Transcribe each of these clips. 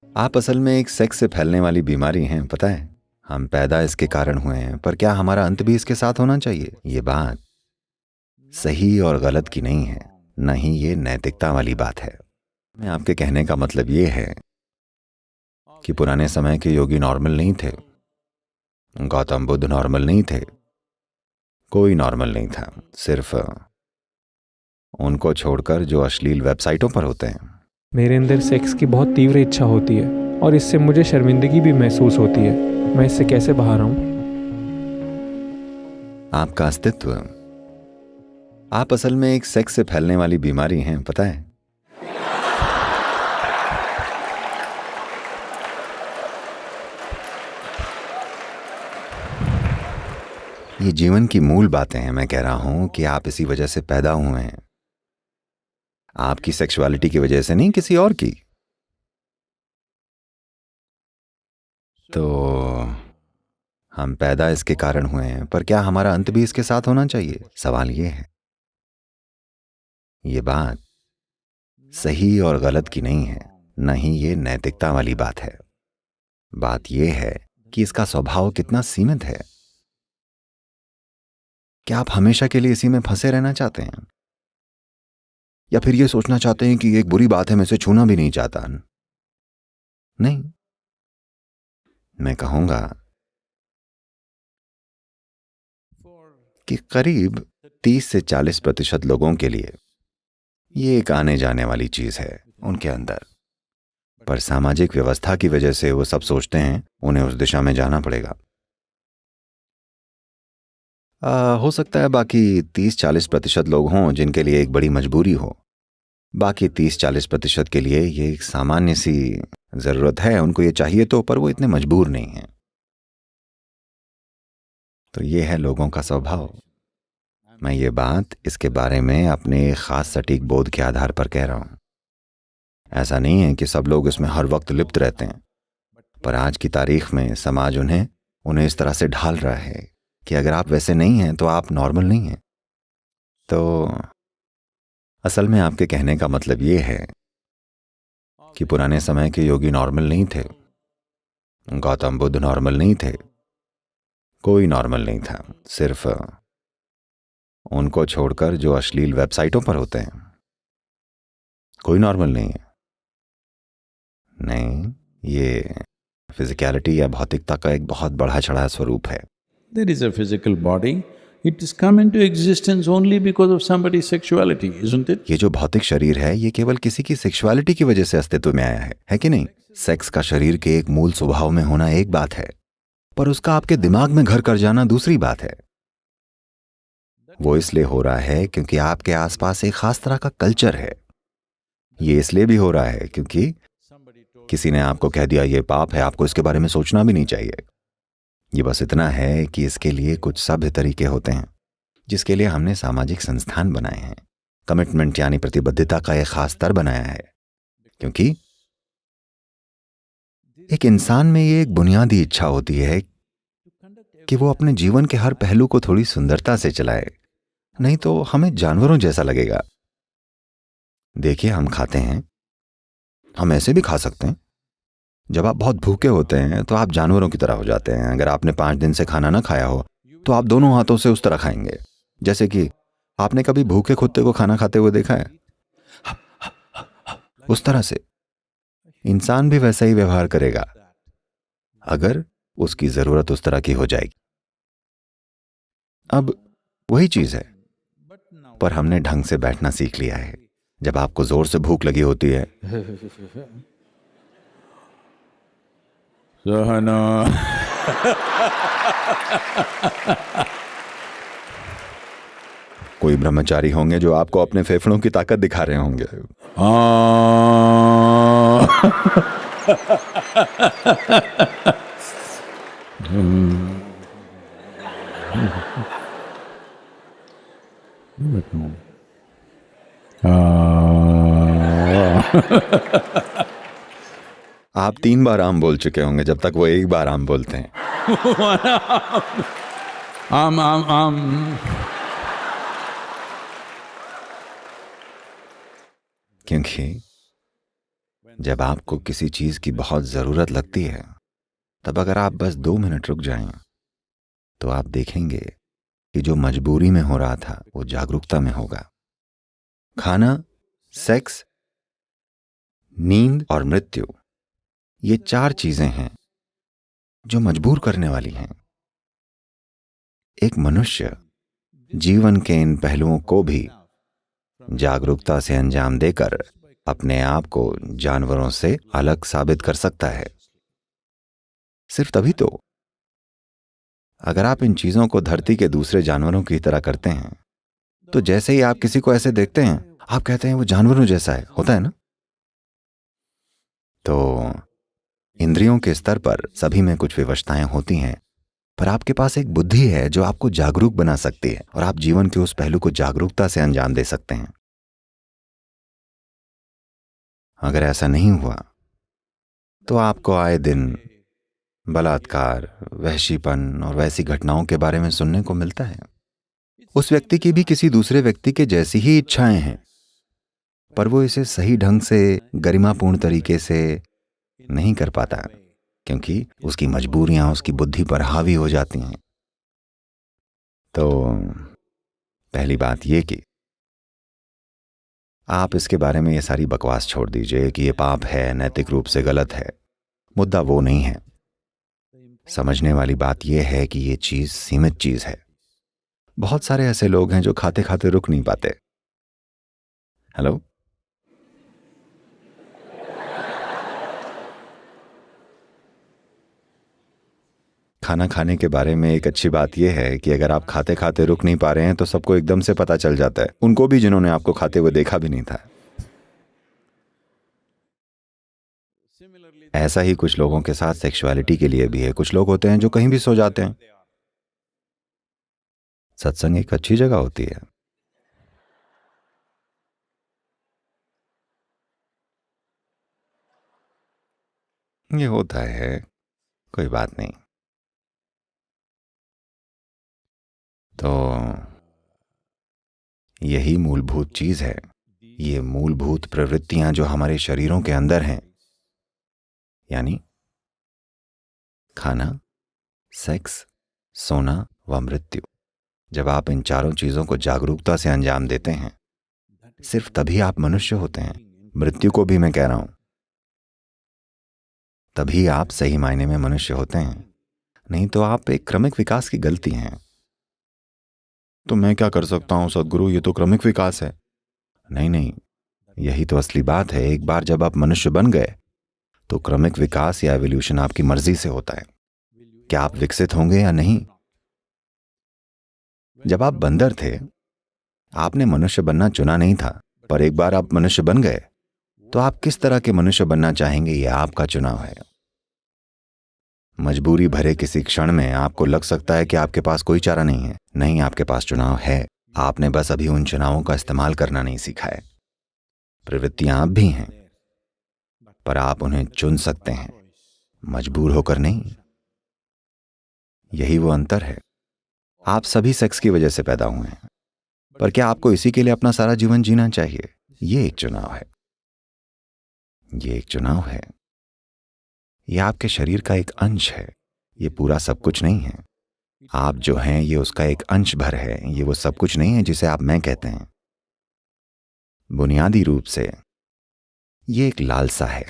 आप असल में एक सेक्स से फैलने वाली बीमारी हैं, पता है। हम पैदा इसके कारण हुए हैं, पर क्या हमारा अंत भी इसके साथ होना चाहिए? ये बात सही और गलत की नहीं है, न ही ये नैतिकता वाली बात है। मैं आपके कहने का मतलब ये है कि पुराने समय के योगी नॉर्मल नहीं थे, गौतम बुद्ध नॉर्मल नहीं थे, कोई नॉर्मल नहीं था, सिर्फ उनको छोड़कर जो अश्लील वेबसाइटों पर होते हैं। मेरे अंदर सेक्स की बहुत तीव्र इच्छा होती है और इससे मुझे शर्मिंदगी भी महसूस होती है। मैं इससे कैसे बाहर आऊं? आपका अस्तित्व, आप असल में एक सेक्स से फैलने वाली बीमारी हैं, पता है। ये जीवन की मूल बातें हैं। मैं कह रहा हूं कि आप इसी वजह से पैदा हुए हैं, आपकी सेक्सुअलिटी की वजह से नहीं, किसी और की। तो हम पैदा इसके कारण हुए हैं, पर क्या हमारा अंत भी इसके साथ होना चाहिए? सवाल ये है। ये बात सही और गलत की नहीं है, न ही ये नैतिकता वाली बात है। बात यह है कि इसका स्वभाव कितना सीमित है। क्या आप हमेशा के लिए इसी में फंसे रहना चाहते हैं, या फिर ये सोचना चाहते हैं कि ये एक बुरी बात है, मैं इसे छूना भी नहीं चाहता? नहीं, मैं कहूंगा कि करीब 30 से 40% लोगों के लिए ये एक आने जाने वाली चीज है उनके अंदर, पर सामाजिक व्यवस्था की वजह से वो सब सोचते हैं उन्हें उस दिशा में जाना पड़ेगा। हो सकता है बाकी 30-40% लोग हों जिनके लिए एक बड़ी मजबूरी हो। बाकी 30-40% के लिए ये एक सामान्य सी जरूरत है, उनको ये चाहिए तो, पर वो इतने मजबूर नहीं हैं। तो ये है लोगों का स्वभाव। मैं ये बात इसके बारे में अपने खास सटीक बोध के आधार पर कह रहा हूं। ऐसा नहीं है कि सब लोग इसमें हर वक्त लिप्त रहते हैं, पर आज की तारीख में समाज उन्हें इस तरह से ढाल रहा है कि अगर आप वैसे नहीं हैं तो आप नॉर्मल नहीं हैं। तो असल में आपके कहने का मतलब ये है कि पुराने समय के योगी नॉर्मल नहीं थे, गौतम बुद्ध नॉर्मल नहीं थे, कोई नॉर्मल नहीं था, सिर्फ उनको छोड़कर जो अश्लील वेबसाइटों पर होते हैं, कोई नॉर्मल नहीं है। नहीं, ये फिजिकलिटी या भौतिकता का एक बहुत बढ़ा चढ़ा स्वरूप है। There is a physical body, it has come into existence only because of somebody's sexuality, isn't it? ये जो भौतिक शरीर है, ये केवल किसी की सेक्सुअलिटी की वजह से अस्तित्व में आया है कि नहीं? सेक्स का शरीर के एक मूल स्वभाव में होना एक बात है, पर उसका आपके दिमाग में घर कर जाना दूसरी बात है। वो इसलिए हो रहा है क्योंकि आपके आसपास एक खास तरह का कल्चर है। ये इसलिए भी हो रहा है क्योंकि किसी ने आपको कह दिया ये पाप है, आपको इसके बारे में सोचना भी नहीं चाहिए। ये बस इतना है कि इसके लिए कुछ सभ्य तरीके होते हैं जिसके लिए हमने सामाजिक संस्थान बनाए हैं, कमिटमेंट यानी प्रतिबद्धता का एक खास स्तर बनाया है। क्योंकि एक इंसान में ये एक बुनियादी इच्छा होती है कि वो अपने जीवन के हर पहलू को थोड़ी सुंदरता से चलाए, नहीं तो हमें जानवरों जैसा लगेगा। देखिए, हम खाते हैं, हम ऐसे भी खा सकते हैं। जब आप बहुत भूखे होते हैं तो आप जानवरों की तरह हो जाते हैं। अगर आपने 5 दिन से खाना ना खाया हो तो आप दोनों हाथों से उस तरह खाएंगे जैसे कि आपने कभी भूखे कुत्ते को खाना खाते हुए देखा है? उस तरह से इंसान भी वैसा ही व्यवहार करेगा अगर उसकी जरूरत उस तरह की हो जाएगी। अब वही चीज है, पर हमने ढंग से बैठना सीख लिया है। जब आपको जोर से भूख लगी होती है Sahana. कोई ब्रह्मचारी होंगे जो आपको अपने फेफड़ों की ताकत दिखा रहे होंगे। आप 3 बार आम बोल चुके होंगे जब तक वो एक बार आम बोलते हैं। क्योंकि जब आपको किसी चीज की बहुत जरूरत लगती है, तब अगर आप बस 2 मिनट रुक जाएं, तो आप देखेंगे कि जो मजबूरी में हो रहा था वो जागरूकता में होगा। खाना, सेक्स, नींद और मृत्यु, ये 4 चीजें हैं जो मजबूर करने वाली हैं। एक मनुष्य जीवन के इन पहलुओं को भी जागरूकता से अंजाम देकर अपने आप को जानवरों से अलग साबित कर सकता है। सिर्फ तभी तो। अगर आप इन चीजों को धरती के दूसरे जानवरों की तरह करते हैं, तो जैसे ही आप किसी को ऐसे देखते हैं, आप कहते हैं वो जानवरों जैसा है, होता है ना? तो इंद्रियों के स्तर पर सभी में कुछ विवशताएं होती हैं, पर आपके पास एक बुद्धि है जो आपको जागरूक बना सकती है और आप जीवन के उस पहलू को जागरूकता से अंजाम दे सकते हैं। अगर ऐसा नहीं हुआ तो आपको आए दिन बलात्कार, वहशीपन और वैसी घटनाओं के बारे में सुनने को मिलता है। उस व्यक्ति की भी किसी दूसरे व्यक्ति के जैसी ही इच्छाएं हैं, पर वो इसे सही ढंग से, गरिमापूर्ण तरीके से नहीं कर पाता, क्योंकि उसकी मजबूरियां उसकी बुद्धि पर हावी हो जाती हैं। तो पहली बात ये कि आप इसके बारे में ये सारी बकवास छोड़ दीजिए कि ये पाप है, नैतिक रूप से गलत है। मुद्दा वो नहीं है। समझने वाली बात यह है कि ये चीज सीमित चीज है। बहुत सारे ऐसे लोग हैं जो खाते खाते रुक नहीं पाते। हेलो, खाना खाने के बारे में एक अच्छी बात यह है कि अगर आप खाते खाते रुक नहीं पा रहे हैं तो सबको एकदम से पता चल जाता है, उनको भी जिन्होंने आपको खाते हुए देखा भी नहीं था। ऐसा ही कुछ लोगों के साथ सेक्सुअलिटी के लिए भी है। कुछ लोग होते हैं जो कहीं भी सो जाते हैं। सत्संग एक अच्छी जगह होती है। ये होता है, कोई बात नहीं। तो यही मूलभूत चीज है। ये मूलभूत प्रवृत्तियां जो हमारे शरीरों के अंदर हैं, यानी खाना, सेक्स, सोना व मृत्यु, जब आप इन चारों चीजों को जागरूकता से अंजाम देते हैं, सिर्फ तभी आप मनुष्य होते हैं। मृत्यु को भी मैं कह रहा हूं, तभी आप सही मायने में मनुष्य होते हैं। नहीं तो आप एक क्रमिक विकास की गलती हैं। तो मैं क्या कर सकता हूं सद्गुरु, ये तो क्रमिक विकास है। नहीं, यही तो असली बात है। एक बार जब आप मनुष्य बन गए तो क्रमिक विकास या एवोल्यूशन आपकी मर्जी से होता है। क्या आप विकसित होंगे या नहीं? जब आप बंदर थे, आपने मनुष्य बनना चुना नहीं था, पर एक बार आप मनुष्य बन गए तो आप किस तरह के मनुष्य बनना चाहेंगे, यह आपका चुनाव है। मजबूरी भरे किसी क्षण में आपको लग सकता है कि आपके पास कोई चारा नहीं है। नहीं, आपके पास चुनाव है। आपने बस अभी उन चुनावों का इस्तेमाल करना नहीं सीखा है। प्रवृत्तियां आप भी हैं, पर आप उन्हें चुन सकते हैं, मजबूर होकर नहीं। यही वो अंतर है। आप सभी सेक्स की वजह से पैदा हुए हैं, पर क्या आपको इसी के लिए अपना सारा जीवन जीना चाहिए? ये एक चुनाव है। ये एक चुनाव है। यह आपके शरीर का एक अंश है। ये पूरा सब कुछ नहीं है। आप जो हैं ये उसका एक अंश भर है। ये वो सब कुछ नहीं है जिसे आप मैं कहते हैं। बुनियादी रूप से ये एक लालसा है।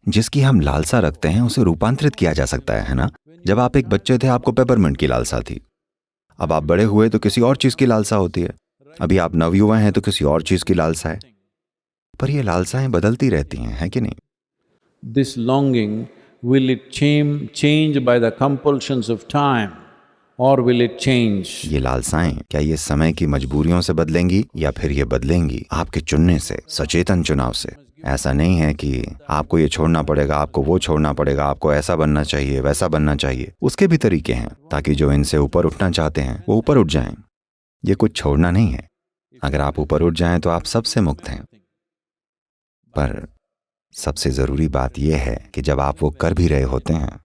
जिसकी हम लालसा रखते हैं उसे रूपांतरित किया जा सकता है ना? जब आप एक बच्चे थे आपको पेपरमिंट की लालसा थी। अब आप बड़े हुए तो किसी और चीज की लालसा होती है। अभी आप नवयुवा हैं तो किसी और चीज की लालसा है। पर ये लालसाएं बदलती रहती हैं, है कि नहीं? This longing, will it change by the compulsions of time or will it change? ये लालसाएं क्या ये समय की मजबूरियों से बदलेंगी या फिर ये बदलेंगी आपके चुनने से, सचेतन चुनाव से? ऐसा नहीं है कि आपको ये छोड़ना पड़ेगा, आपको वो छोड़ना पड़ेगा, आपको ऐसा बनना चाहिए, वैसा बनना चाहिए। उसके भी तरीके हैं ताकि जो इनसे ऊपर उठना चाहते हैं वो ऊपर उठ जाएं। ये कुछ छोड़ना नहीं है। अगर आप ऊपर उठ जाएं तो आप सबसे मुक्त हैं। पर सबसे जरूरी बात यह है कि जब आप वो कर भी रहे होते हैं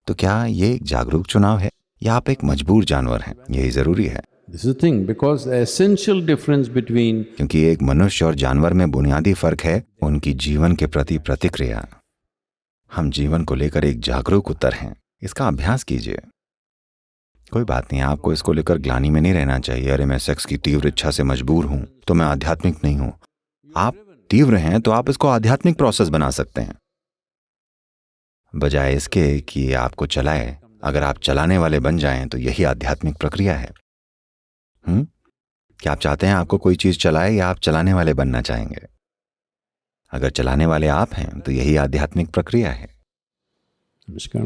तो क्या ये एक जागरूक चुनाव है या आप एक मजबूर जानवर हैं? यही जरूरी है। This is the thing, because the essential difference between क्योंकि एक मनुष्य और जानवर में बुनियादी फर्क है उनकी जीवन के प्रति प्रतिक्रिया। हम जीवन को लेकर एक जागरूक उत्तर हैं। इसका अभ्यास कीजिए। कोई बात नहीं, आपको इसको लेकर ग्लानि में नहीं रहना चाहिए। अरे मैं सेक्स की तीव्र इच्छा से मजबूर हूं तो मैं आध्यात्मिक नहीं हूं। आप तीव्र हैं तो आप इसको आध्यात्मिक प्रोसेस बना सकते हैं, बजाय इसके कि आपको चलाए। अगर आप चलाने वाले बन जाएं तो यही आध्यात्मिक प्रक्रिया है। क्या आप चाहते हैं आपको कोई चीज चलाए या आप चलाने वाले बनना चाहेंगे? अगर चलाने वाले आप हैं तो यही आध्यात्मिक प्रक्रिया है। नमस्कार।